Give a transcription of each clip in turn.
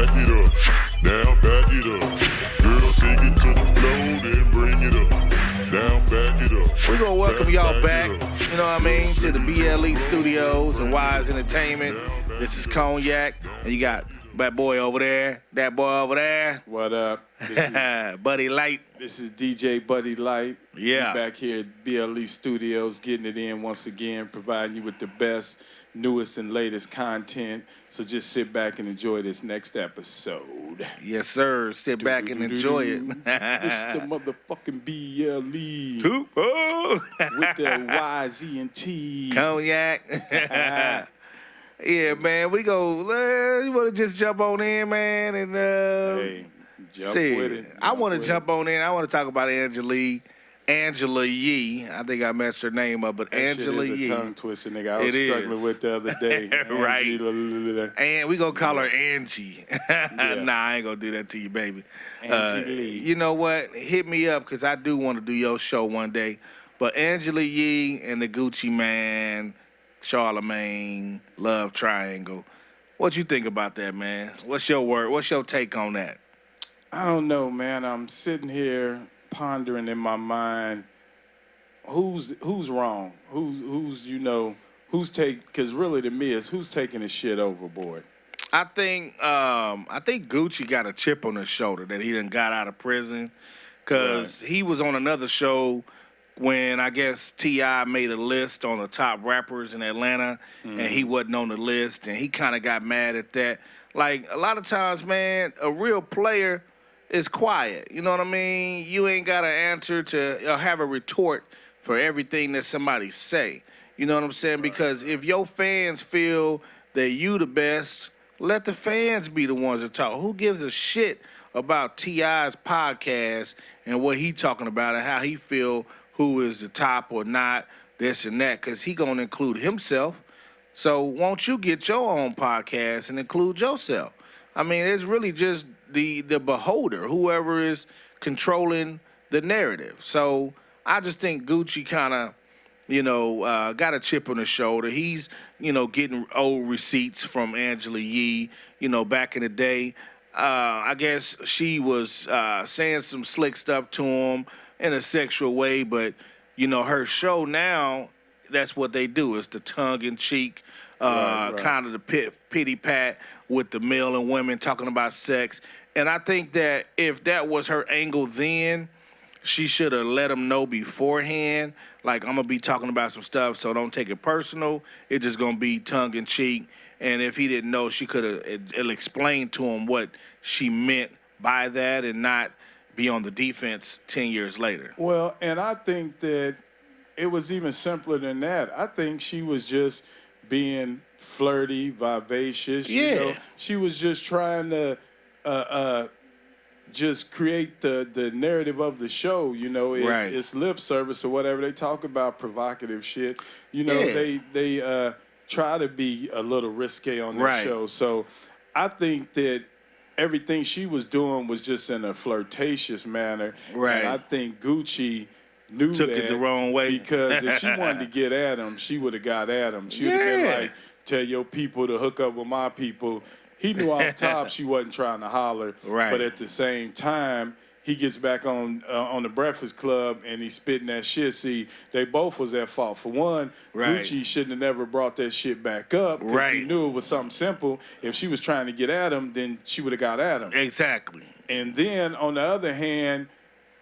back it up. Now back it up. Girl, take it to the floor, then bring it up. Now back it up. We're going to welcome y'all back, it up. you know what I mean, to the BLE Studios and Wise Entertainment. This is Cognac, and you got that boy over there, that boy over there. What up? This is Buddy Light. This is DJ Buddy Light. Yeah. We back here at BLE Studios, getting it in once again, providing you with the best, newest, and latest content. So just sit back and enjoy this next episode. Yes, sir. Sit back and enjoy it. It's the motherfucking BLE. Oh. With the YZ&T. Cognac. Yeah, man. We go. You want to just jump on in, man, and Hey, jump with it. I want to jump on in. I want to talk about Angela Yee. I think I messed her name up, but that Angela shit is Yee. a tongue twister, nigga. I was struggling with the other day. Right. Angela. And we gonna call her Angie. Yeah. Nah, I ain't gonna do that to you, baby. Angie Lee. You know what? Hit me up, because I do want to do your show one day. But Angela Yee and the Gucci Man, Charlemagne, love triangle. What you think about that, man? What's your word? What's your take on that? I don't know, man. I'm sitting here pondering in my mind who's wrong, who's because really to me it's who's taking the shit overboard. I think Gucci got a chip on his shoulder that he done got out of prison, because he was on another show when I guess T.I. made a list on the top rappers in Atlanta, and he wasn't on the list, and he kind of got mad at that. Like, a lot of times, man, a real player is quiet. You know what I mean? You ain't got to answer to or have a retort for everything that somebody say. You know what I'm saying? Because if your fans feel that you the best, let the fans be the ones that talk. Who gives a shit about T.I.'s podcast and what he talking about and how he feel who is the top or not, this and that, because he going to include himself. So won't you get your own podcast and include yourself? I mean, it's really just the beholder, whoever is controlling the narrative. So I just think Gucci kind of, got a chip on his shoulder. He's, getting old receipts from Angela Yee, back in the day. I guess she was saying some slick stuff to him in a sexual way, but, her show now, that's what they do. It's the tongue-in-cheek, kind of the pity-pat with the male and women talking about sex. And I think that if that was her angle then, she should have let him know beforehand, like, I'm going to be talking about some stuff, so don't take it personal. It's just going to be tongue-in-cheek. And if he didn't know, she could have explained to him what she meant by that and not be on the defense 10 years later. Well, and I think that it was even simpler than that. I think she was just being flirty, vivacious. Yeah. She was just trying to just create the narrative of the show. It's lip service or whatever. They talk about provocative shit. They try to be a little risque on their show. So I think that everything she was doing was just in a flirtatious manner. Right. And I think Gucci took it the wrong way. Because if she wanted to get at him, she would have got at him. She would have been like, tell your people to hook up with my people. He knew off top she wasn't trying to holler. Right. But at the same time, he gets back on the Breakfast Club and he's spitting that shit. See, they both was at fault. For one, Gucci shouldn't have never brought that shit back up because he knew it was something simple. If she was trying to get at him, then she would have got at him. Exactly. And then, on the other hand,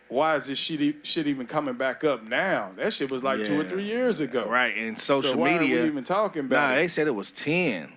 why is this shit even coming back up now? That shit was like 2 or 3 years ago. Right, and social so why media. Are we even talking about it? They said it was 10.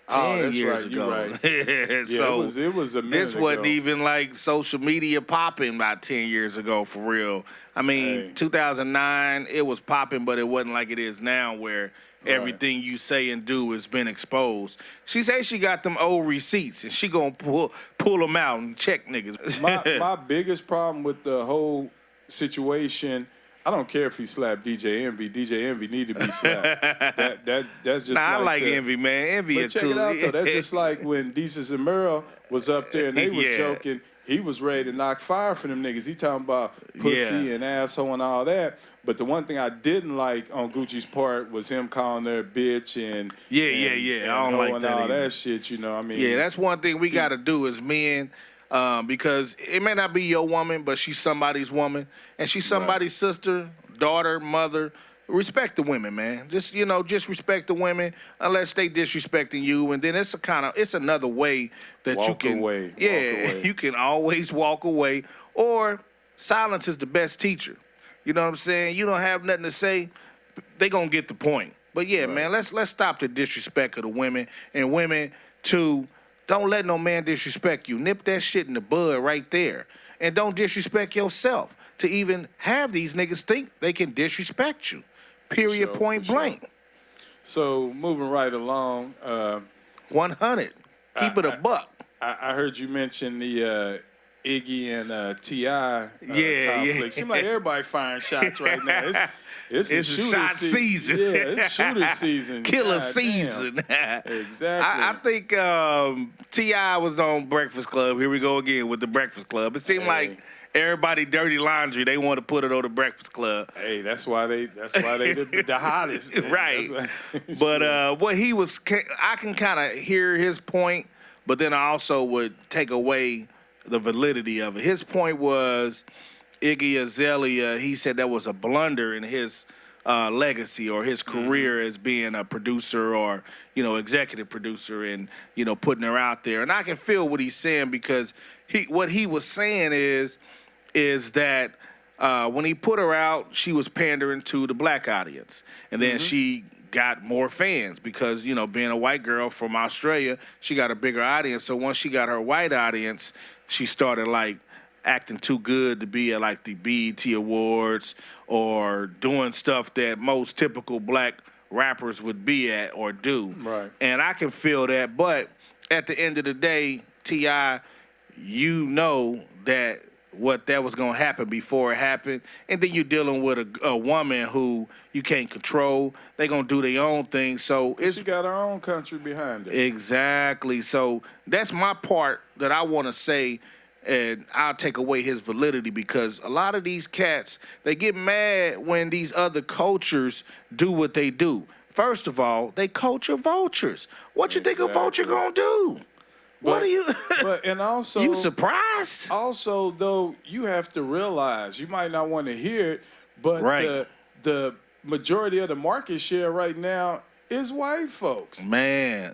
10 years ago. Right. So it was a minute this wasn't ago. even like social media popping about 10 years ago, for real. I mean, 2009, it was popping, but it wasn't like it is now where everything you say and do has been exposed. She say she got them old receipts, and she gonna pull them out and check niggas. My biggest problem with the whole situation, I don't care if he slapped DJ Envy. DJ Envy need to be slapped. That's just I like Envy, man. Envy but is check cool. it out, though. That's just like when Desus and Merle was up there and they was joking. he was ready to knock fire for them niggas. He talking about pussy and asshole and all that. But the one thing I didn't like on Gucci's part was him calling her a bitch and I don't like that all either. that shit. You know, I mean, yeah, that's one thing we got to do as men. Because it may not be your woman, but she's somebody's woman, and she's somebody's sister, daughter, mother. Respect the women, man. Just respect the women unless they disrespecting you, and then it's another way that you can walk away. You can always walk away, or silence is the best teacher. You know what I'm saying? You don't have nothing to say, they gonna get the point. But yeah, man, let's stop the disrespect of the women, and women too. Don't let no man disrespect you. Nip that shit in the bud right there. And don't disrespect yourself to even have these niggas think they can disrespect you. Period, point blank. Sure. So, moving right along. 100. Keep it a buck. I heard you mention the Iggy and T.I. conflict. Seems like everybody firing shots right now. It's a shot season. Yeah, it's shooter season. Killer God season. Exactly. I think T.I. was on Breakfast Club. Here we go again with the Breakfast Club. It seemed like everybody dirty laundry. They want to put it on the Breakfast Club. Hey, that's why they the hottest. Right. But what he was, I can kind of hear his point, but then I also would take away the validity of it. His point was Iggy Azalea, he said that was a blunder in his legacy or his career as being a producer or, executive producer and, putting her out there. And I can feel what he's saying because what he was saying is that when he put her out, she was pandering to the black audience. And then she got more fans because, being a white girl from Australia, she got a bigger audience. So once she got her white audience, she started acting too good to be at the BET Awards or doing stuff that most typical black rappers would be at or do. Right. And I can feel that. But at the end of the day, T.I., that was going to happen before it happened. And then you're dealing with a woman who you can't control. They're going to do their own thing. So she got her own country behind her. Exactly. So that's my part that I want to say, and I'll take away his validity because a lot of these cats, they get mad when these other cultures do what they do. First of all, they culture vultures. What you think a vulture going to do? What are you? And also, you surprised? Also, though, you have to realize you might not want to hear it, but the majority of the market share right now is white folks. Man,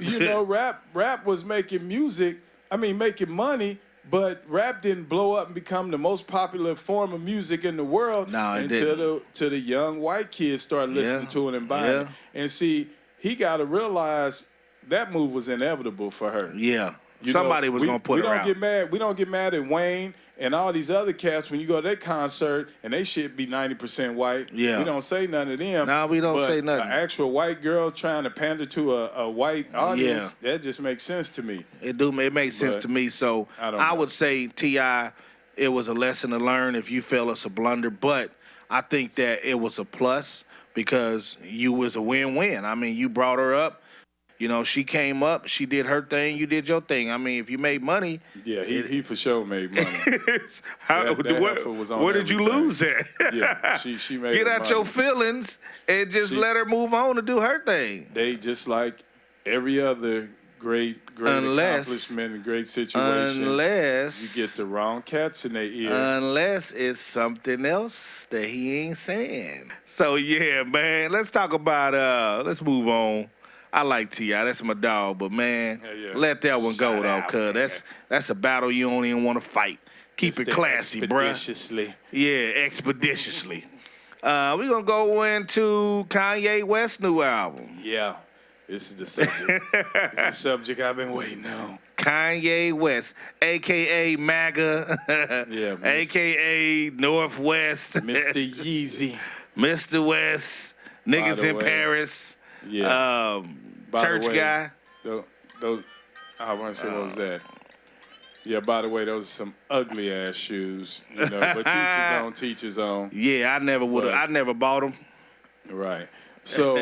rap was making making money, but rap didn't blow up and become the most popular form of music in the world until the young white kids started listening to it and buying it. And see, he got to realize that move was inevitable for her. Yeah. Somebody was going to put her out. We don't get mad at Wayne and all these other cats when you go to their concert and they shit be 90% white. Yeah. We don't say none of them. No, we don't say nothing. An actual white girl trying to pander to a white audience, that just makes sense to me. It makes sense to me. So I would say, T.I., it was a lesson to learn. If you feel it's a blunder, but I think that it was a plus because you was a win-win. I mean, you brought her up. She came up, she did her thing, you did your thing. I mean, if you made money. Yeah, he for sure made money. Where did you lose at? Yeah, she made Get out your feelings and just let her move on and do her thing. They just like every other great accomplishment and great situation. Unless you get the wrong cats in their ear. Unless it's something else that he ain't saying. So, yeah, man, let's talk about, let's move on. I like T.I. That's my dog, but man, let that one go though, cuz that's a battle you don't even want to fight. Keep it classy, bruh. Expeditiously. Yeah, expeditiously. We're gonna go into Kanye West's new album. Yeah, this is the subject. It's the subject I've been waiting on. Kanye West, a.k.a. MAGA, a.k.a. Northwest, Mr. Yeezy, Mr. West, niggas in Paris. Yeah. Church guy. Those I want to say what was that? Yeah, by the way, those are some ugly ass shoes, but teach his own. Yeah, I never bought them. Right. So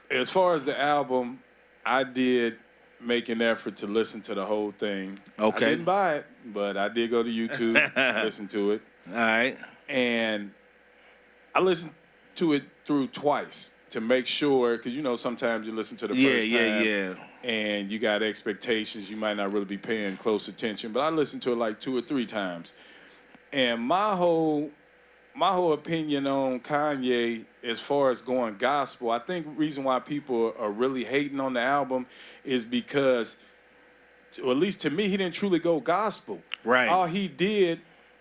as far as the album, I did make an effort to listen to the whole thing. Okay. I didn't buy it, but I did go to YouTube, listen to it. All right. And I listened to it through twice to make sure, because sometimes you listen to the first time. And you got expectations. You might not really be paying close attention. But I listened to it like 2 or 3 times. And my whole opinion on Kanye as far as going gospel, I think the reason why people are really hating on the album is because, or at least to me, he didn't truly go gospel. Right. All he did,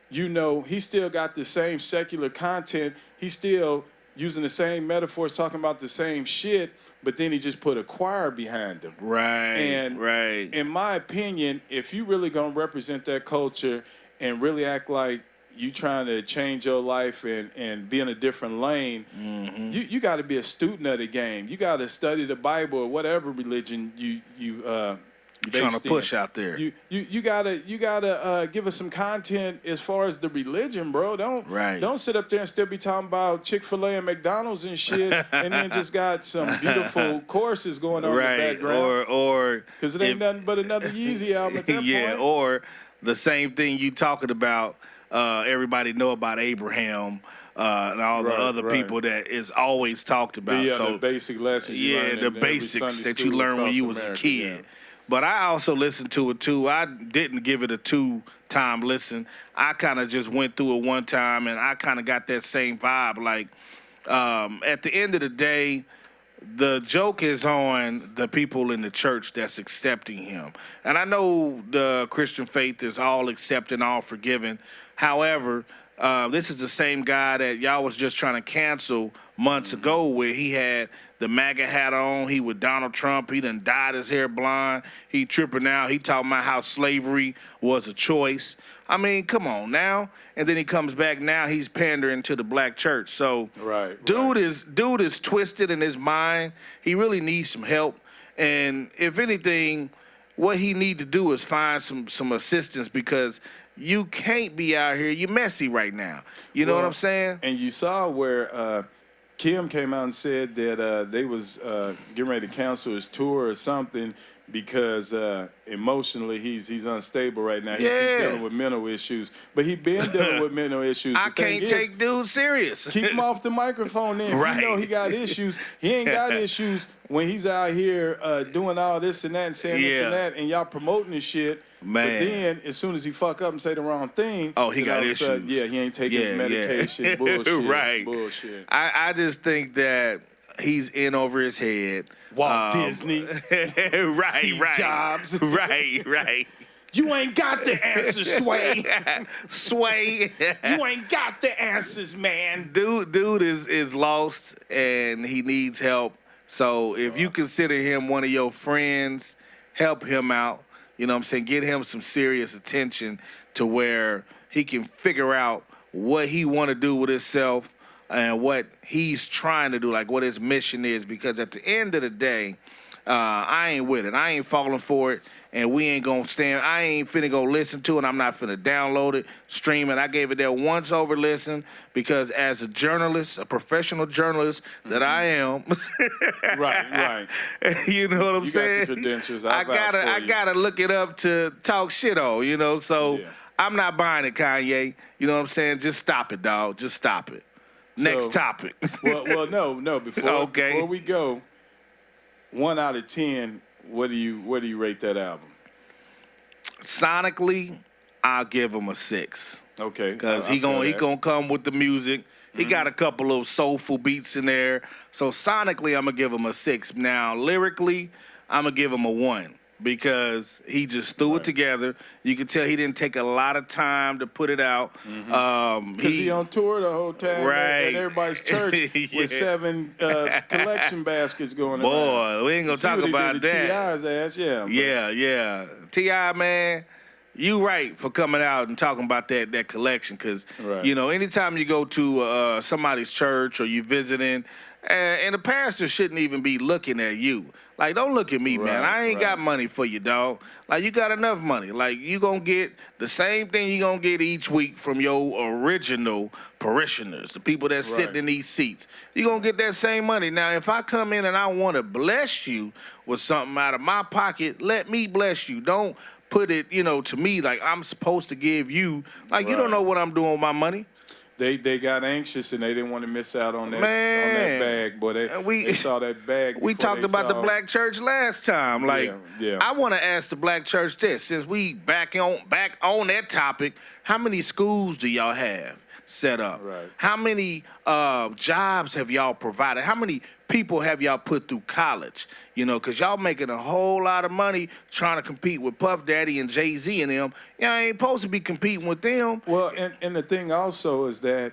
he still got the same secular content. He's still using the same metaphors, talking about the same shit, but then he just put a choir behind him. Right, and right. In my opinion, if you really gonna represent that culture and really act like you trying to change your life and be in a different lane, you got to be a student of the game. You got to study the Bible or whatever religion you're trying to push out there. You gotta give us some content as far as the religion, bro. Don't sit up there and still be talking about Chick-fil-A and McDonald's and shit, and then just got some beautiful choruses going on in the background. Or because it ain't nothing but another Yeezy album at that point. Or the same thing you talking about. Everybody know about Abraham and all the other people that is always talked about. The basic lessons. The basics that you learned when you was a kid. Yeah. But I also listened to it too. I didn't give it a 2-time listen. I kind of just went through it one time, and I kind of got that same vibe. Like, at the end of the day, the joke is on the people in the church that's accepting him. And I know the Christian faith is all accepting, all forgiving. However, this is the same guy that y'all was just trying to cancel months ago, where he had the MAGA hat on. He with Donald Trump. He done dyed his hair blonde. He tripping out. He talking about how slavery was a choice. I mean, come on now. And then he comes back now. He's pandering to the black church. So, dude is twisted in his mind. He really needs some help. And if anything, what he need to do is find some assistance, because you can't be out here. You're messy right now. You know what I'm saying? And you saw where Kim came out and said that they was getting ready to cancel his tour or something because emotionally he's unstable right now. He's dealing with mental issues. But he been dealing with mental issues. I can't take dude serious. Keep him off the microphone then. If you know he got issues, he ain't got issues when he's out here doing all this and that and saying this and that, and y'all promoting his shit. Man. But then, as soon as he fuck up and say the wrong thing, he got issues. He ain't taking his medication. Bullshit. Bullshit. I just think that he's in over his head. Walt Disney. Steve Jobs. Right. You ain't got the answers, Sway. Sway. You ain't got the answers, man. Dude is lost, and he needs help. So if you consider him one of your friends, help him out. You know what I'm saying? Get him some serious attention to where he can figure out what he want to do with himself and what he's trying to do, like what his mission is. Because at the end of the day, I ain't with it. I ain't falling for it, and we ain't gonna stand. I ain't finna go listen to it. I'm not finna download it, stream it. I gave it that once over listen because as a journalist, a professional journalist that I am, right. You know what I'm saying? Got the credentials. I gotta look it up to talk shit on. You know, so I'm not buying it, Kanye. You know what I'm saying? Just stop it, dog. Just stop it. Next topic. well, no. Before we go. 1 out of 10, what do you rate that album? Sonically, I'll give him a 6. Okay. Because he gonna come with the music. He got a couple of soulful beats in there. So sonically, I'm gonna give him a 6. Now lyrically, I'm gonna give him a 1. Because he just threw it together. You can tell he didn't take a lot of time to put it out. Because he on tour the whole time at everybody's church with 7 collection baskets going around. Boy, we ain't gonna talk about that. T.I.'s ass, Yeah. T.I., man, you right for coming out and talking about that collection. Because, you know, anytime you go to somebody's church or you visiting, And the pastor shouldn't even be looking at you. Like, don't look at me, man. I ain't got money for you, dog. Like, you got enough money. Like, you going to get the same thing you going to get each week from your original parishioners, the people that's sitting in these seats. You going to get that same money. Now, if I come in and I want to bless you with something out of my pocket, let me bless you. Don't put it, to me like I'm supposed to give you. Like, you don't know what I'm doing with my money. They got anxious and they didn't want to miss out on that bag, boy. They saw that bag. We talked about the black church last time. Like, I want to ask the black church this: since we back on that topic, how many schools do y'all have set up? Right. How many jobs have y'all provided? How many people have y'all put through college? Because y'all making a whole lot of money trying to compete with Puff Daddy and Jay-Z and them. Y'all ain't supposed to be competing with them. Well, and the thing also is that,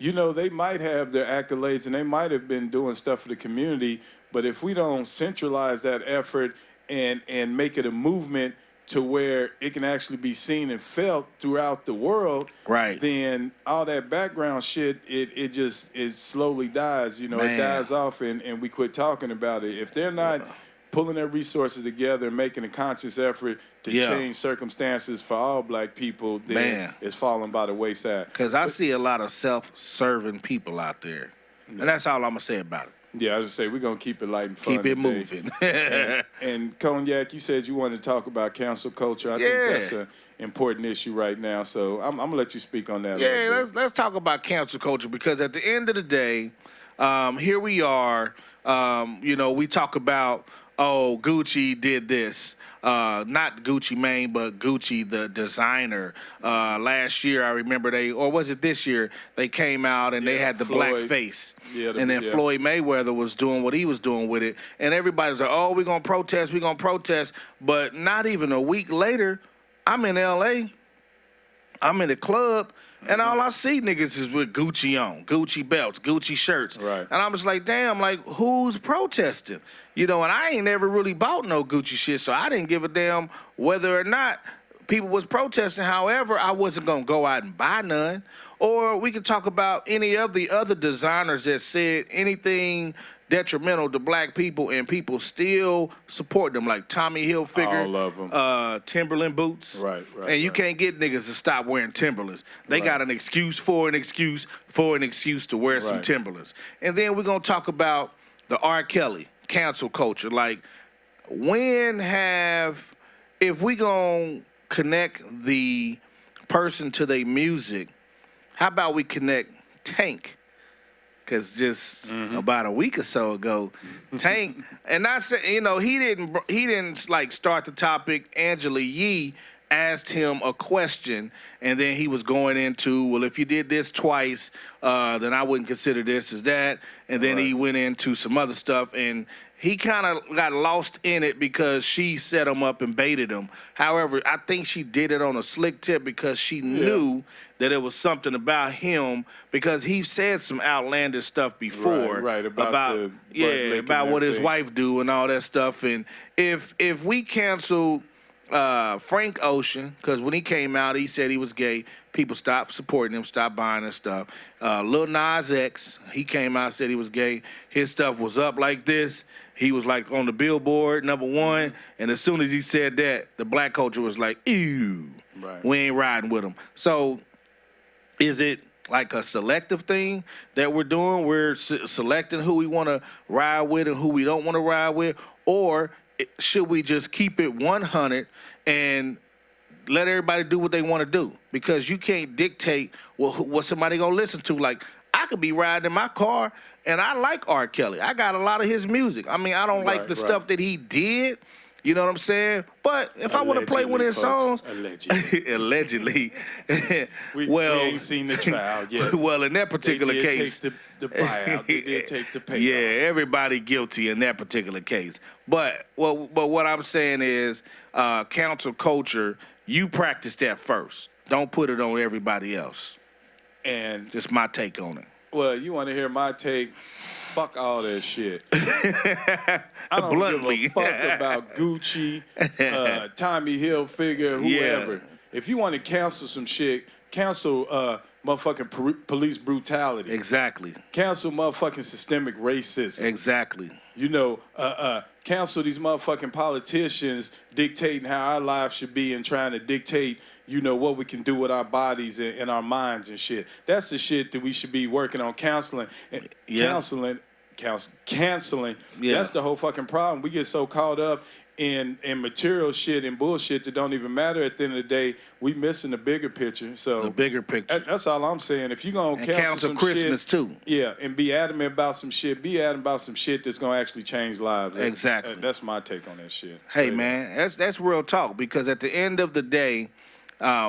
they might have their accolades and they might have been doing stuff for the community, but if we don't centralize that effort and make it a movement to where it can actually be seen and felt throughout the world, then all that background shit, it slowly dies. It dies off and we quit talking about it. If they're not pulling their resources together and making a conscious effort to change circumstances for all black people, then it's falling by the wayside. Because I see a lot of self-serving people out there. And that's all I'm going to say about it. Yeah, I was just say we're gonna keep it light and fun. Keep it moving. and Cognac, you said you wanted to talk about cancel culture. I think that's an important issue right now. So I'm gonna let you speak on that. Yeah, let's talk about cancel culture, because at the end of the day, here we are. We talk about Gucci did this. Not Gucci Mane, but Gucci the designer. Last year, I remember or was it this year? They came out and they had the black face. And then Floyd Mayweather was doing what he was doing with it. And everybody's like, we're going to protest. But not even a week later, I'm in L.A., I'm in the club, and all I see niggas is with Gucci on, Gucci belts, Gucci shirts. Right. And I'm just like, damn, like, who's protesting? And I ain't never really bought no Gucci shit, so I didn't give a damn whether or not people was protesting. However, I wasn't going to go out and buy none. Or we could talk about any of the other designers that said anything detrimental to black people and people still support them, like Tommy Hilfiger, all of them. Timberland boots. Right. And you can't get niggas to stop wearing Timberlands. They got an excuse for an excuse to wear some Timberlands. And then we're going to talk about the R. Kelly cancel culture. Like, if we going to connect the person to their music, how about we connect Tank? Because just about a week or so ago, Tank, and not say, he didn't like start the topic. Angela Yee asked him a question, and then he was going into, well, if you did this twice, then I wouldn't consider this as that. And then he went into some other stuff, and he kind of got lost in it because she set him up and baited him. However, I think she did it on a slick tip because she knew that it was something about him, because he said some outlandish stuff before. Right, about what his wife do and all that stuff. And if we cancel Frank Ocean, because when he came out, he said he was gay, people stopped supporting him, stopped buying his stuff. Lil Nas X, he came out, said he was gay. His stuff was up like this. He was like on the Billboard, #1. And as soon as he said that, the black culture was like, ew, we ain't riding with him. So is it like a selective thing that we're doing? We're selecting who we want to ride with and who we don't want to ride with? Or should we just keep it 100 and let everybody do what they want to do? Because you can't dictate what somebody gonna listen to. Like, I could be riding in my car and I like R. Kelly. I got a lot of his music. I mean, I don't like the stuff that he did. You know what I'm saying? But if I want to play one of his songs, allegedly, we ain't seen the trial yet. Well, in that particular case, take the buyout. They did take the payoff. Yeah, everybody guilty in that particular case. But what I'm saying is, cancel culture. You practice that first. Don't put it on everybody else. And just my take on it. Well, you want to hear my take? Fuck all that shit. I don't give a fuck about Gucci, Tommy Hilfiger, whoever. Yeah. If you want to cancel some shit, cancel motherfucking police brutality. Exactly. Cancel motherfucking systemic racism. Exactly. You know, cancel these motherfucking politicians dictating how our lives should be and trying to dictate, you know, what we can do with our bodies and our minds and shit. That's the shit that we should be working on counseling. Canceling. Yeah. That's the whole fucking problem. We get so caught up in material shit and bullshit that don't even matter at the end of the day. We missing the bigger picture. So the bigger picture. That's all I'm saying. If you're gonna cancel some Christmas shit, too. Yeah, and be adamant about some shit, be adamant about some shit that's gonna actually change lives. Exactly. That's my take on that shit. Hey man, that's real talk, because at the end of the day,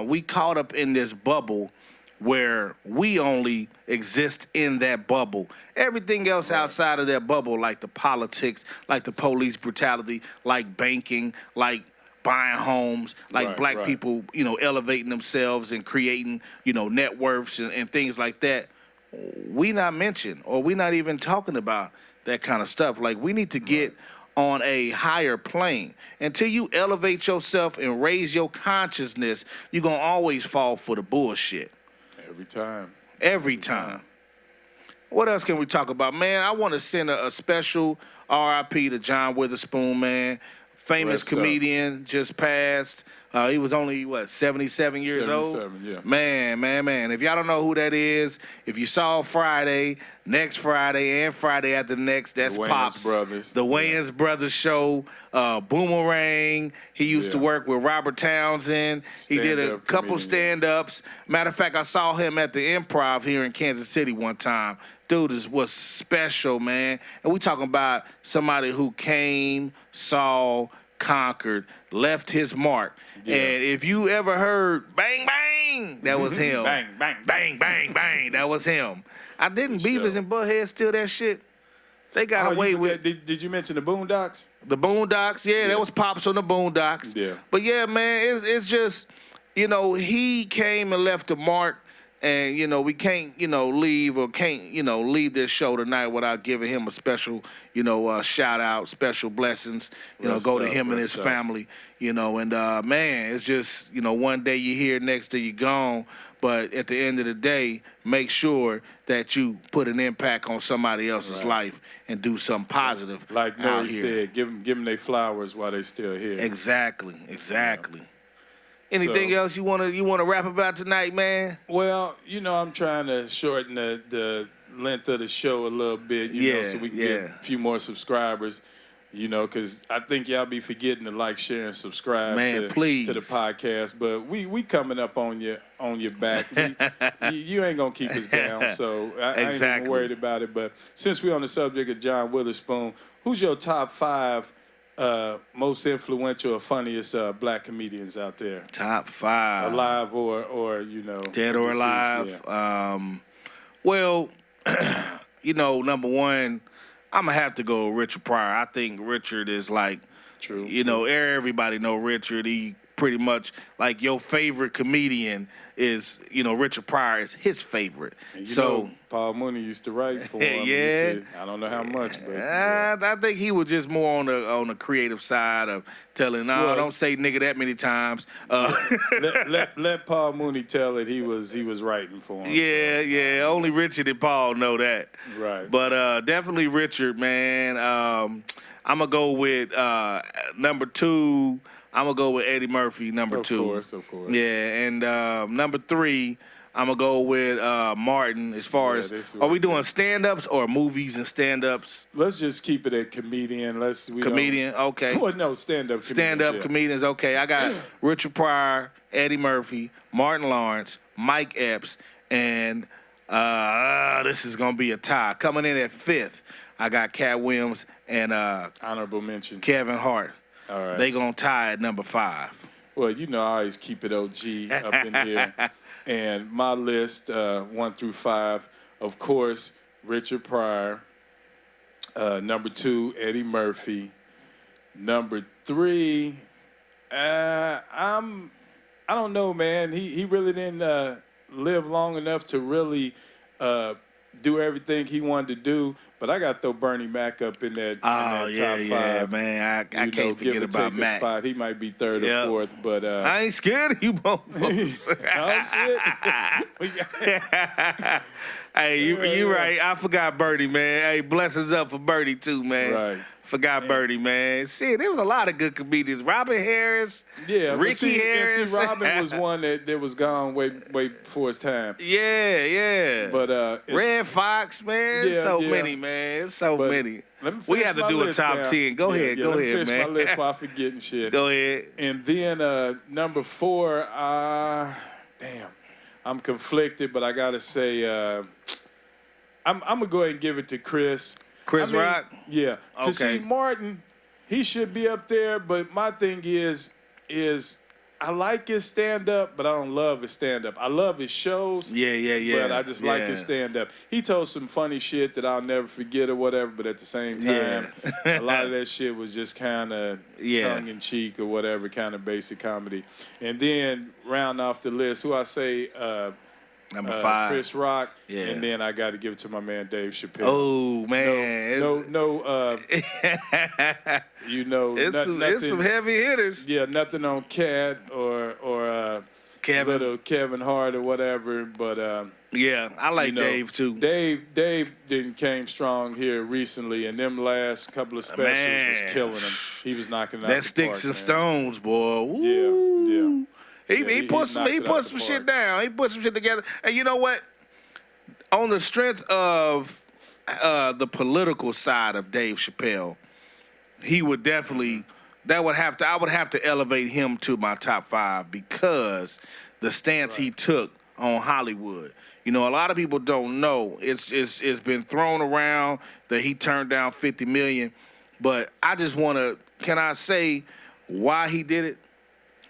we caught up in this bubble where we only exist in that bubble. Everything else outside of that bubble, like the politics, like the police brutality, like banking, like buying homes, like black people, you know, elevating themselves and creating, you know, net worths and things like that. We not mentioned, or we not even talking about that kind of stuff. Like, we need to get on a higher plane. Until you elevate yourself and raise your consciousness, you're going to always fall for the bullshit. Every time. What else can we talk about? Man, I want to send a special RIP to John Witherspoon, man. Famous comedian, just passed. He was only, 77 years old? 77, yeah. Man. If y'all don't know who that is, if you saw Friday, next Friday, and Friday after next, that's Pops. The Wayans Brothers show, Boomerang. He used to work with Robert Townsend. He did a couple stand-ups. Matter of fact, I saw him at the Improv here in Kansas City one time. Dude was special, man. And we talking about somebody who came, saw, conquered, left his mark. Yeah. And if you ever heard bang, bang, that was him. Bang, bang, bang, bang, bang, that was him. I didn't Beavis and Butthead steal that shit? They got away with it. Did you mention the Boondocks? The Boondocks, yeah, that was Pops on the Boondocks. Yeah. But yeah, man, it's just, you know, he came and left a mark. And, you know, we can't, you know, leave this show tonight without giving him a special, you know, shout out, special blessings, you know, go to him and his family, you know. And, man, it's just, you know, one day you're here, next day you're gone. But at the end of the day, make sure that you put an impact on somebody else's life and do something positive. Like Nori said, give them their flowers while they're still here. Exactly. Yeah. Anything else you wanna rap about tonight, man? Well, you know, I'm trying to shorten the length of the show a little bit, you know, so we can get a few more subscribers, you know, because I think y'all be forgetting to like, share, and subscribe to the podcast. But we coming up on your back. You ain't gonna keep us down, so I ain't even worried about it. But since we're on the subject of John Witherspoon, who's your top 5 most influential or funniest black comedians out there? Top 5. Alive or you know. Dead or alive. Yeah. Well, you know, number one, I'm going to have to go with Richard Pryor. I think Richard is like, you know, everybody know Richard. He pretty much, like, your favorite comedian is, you know, Richard Pryor is his favorite. And you know, Paul Mooney used to write for him. I don't know how much, but I think he was just more on the creative side of telling, don't say nigga that many times. Let Paul Mooney tell it. He was writing for him. Yeah. Only Richard and Paul know that. Right. But definitely Richard, man. I'm gonna go with number 2. I'm going to go with Eddie Murphy, number 2. Of course. Yeah, and number 3, I'm going to go with Martin as far as, are we doing stand-ups or movies and stand-ups? Let's just keep it at comedian. Comedian, okay. Well, no, stand-up comedians. Stand-up comedians, okay. I got Richard Pryor, Eddie Murphy, Martin Lawrence, Mike Epps, and this is going to be a tie. Coming in at 5th, I got Cat Williams and honorable mention, Kevin Hart. All right. They gonna tie at number 5. Well, you know, I always keep it OG up in here. And my list, 1 through 5, of course, Richard Pryor. Number 2, Eddie Murphy. Number 3, I don't know, man. He really didn't live long enough to really do everything he wanted to do. But I got to throw Bernie Mac up in that, top five. Man. I can't forget about Mac. Spot. He might be third or fourth, but I ain't scared of you motherfuckers. Oh, shit. Hey, you right. I forgot Bernie, man. Hey, blessings up for Bernie, too, man. Right. Forgot Bernie, man. Shit, there was a lot of good comedians. Robin Harris, Ricky Harris. And see, Robin was one that was gone way before his time. Yeah. But Red Fox, man. Many, man. So many. We have to do a top 10. Go ahead, man. Finish my list while forgetting shit. Go ahead. And then number 4, damn. I'm conflicted, but I gotta say, I'm gonna go ahead and give it to Chris. Chris Rock? Yeah. Okay. To see Martin, he should be up there, but my thing is I like his stand-up, but I don't love his stand-up. I love his shows. Yeah. But I just like his stand-up. He told some funny shit that I'll never forget or whatever, but at the same time, a lot of that shit was just kind of tongue-in-cheek or whatever, kind of basic comedy. And then round off the list, who I say number 5. Chris Rock. Yeah. And then I got to give it to my man Dave Chappelle. Oh, man. It's some heavy hitters. Yeah, nothing on Cat or Kevin. Little Kevin Hart or whatever, but yeah, I like Dave too. Dave didn't came strong here recently, and them last couple of specials was killing him. He was knocking it out that of the Sticks park, and man. Stones, boy. Woo. Yeah. He put some shit down. He put some shit together. And you know what? On the strength of the political side of Dave Chappelle, he would definitely I would have to elevate him to my top 5 because the stance he took on Hollywood. You know, a lot of people don't know. It's been thrown around that he turned down $50 million, but I just want to. Can I say why he did it?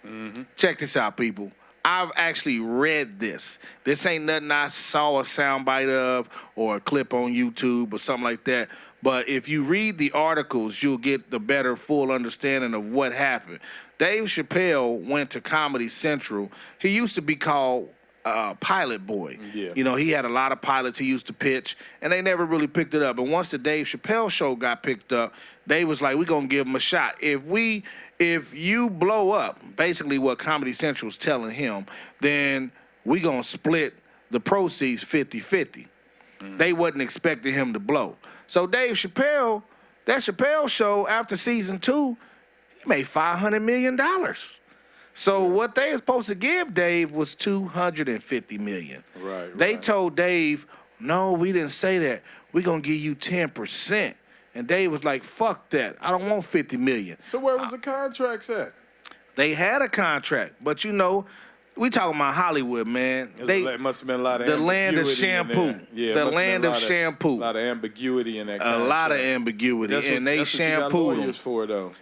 Mm-hmm. Check this out, people. I've actually read this. This ain't nothing I saw a soundbite of or a clip on YouTube or something like that. But if you read the articles, you'll get the better full understanding of what happened. Dave Chappelle went to Comedy Central. He used to be called Pilot Boy. Yeah. You know, he had a lot of pilots he used to pitch, and they never really picked it up. And once the Dave Chappelle show got picked up, they was like, we're going to give him a shot. If you blow up, basically what Comedy Central's telling him, then we going to split the proceeds 50-50. They wasn't expecting him to blow. So Dave Chappelle, that Chappelle show after season 2, he made $500 million. So what they were supposed to give Dave was $250 million. Right. They told Dave, no, we didn't say that. We're going to give you 10%. And Dave was like, fuck that. I don't want $50 million. So where was the contracts at? They had a contract, but you know, we talking about Hollywood, man. It must have been a lot of the land of shampoo. Yeah, the land of shampoo. A lot of ambiguity in that contract. A lot of ambiguity. And they shampooed lawyers for, though.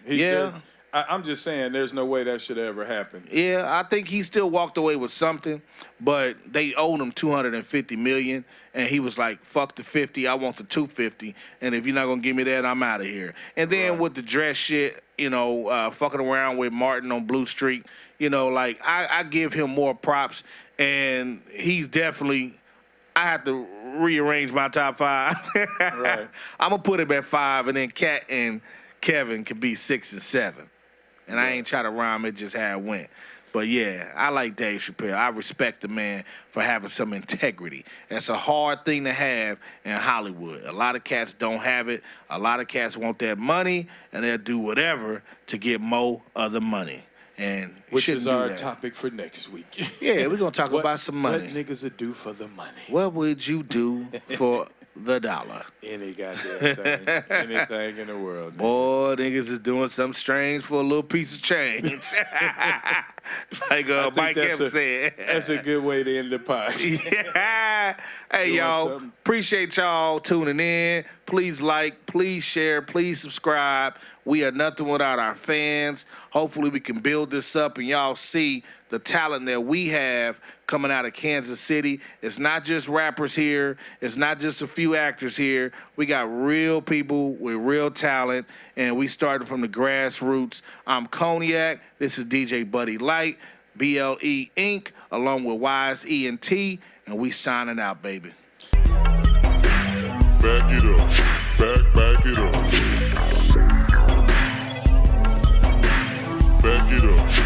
I'm just saying there's no way that should ever happen. Yeah, I think he still walked away with something, but they owed him $250 million, and he was like, fuck the 50, I want the 250, and if you're not going to give me that, I'm out of here. And then with the dress shit, you know, fucking around with Martin on Blue Street, you know, like, I give him more props, and he's definitely, I have to rearrange my top 5. Right. I'm going to put him at 5, and then Kat and Kevin could be 6 and 7. And I ain't try to rhyme it, just how it went. But, yeah, I like Dave Chappelle. I respect the man for having some integrity. That's a hard thing to have in Hollywood. A lot of cats don't have it. A lot of cats want that money, and they'll do whatever to get more of the money. And which is our topic for next week. Yeah, we're going to talk about some money. What niggas would do for the money? What would you do for the dollar? Any goddamn thing. Anything in the world. Boy, niggas is doing something strange for a little piece of change. Like Mike Evans said. That's a good way to end the podcast. Yeah. Hey, y'all. Appreciate y'all tuning in. Please like, please share, please subscribe. We are nothing without our fans. Hopefully we can build this up and y'all see the talent that we have coming out of Kansas City. It's not just rappers here. It's not just a few actors here. We got real people with real talent, and we started from the grassroots. I'm Cognac. This is DJ Buddy Light, BLE Inc., along with Wise E and T, and we signing out, baby. Back it up. Back it up. Back it up.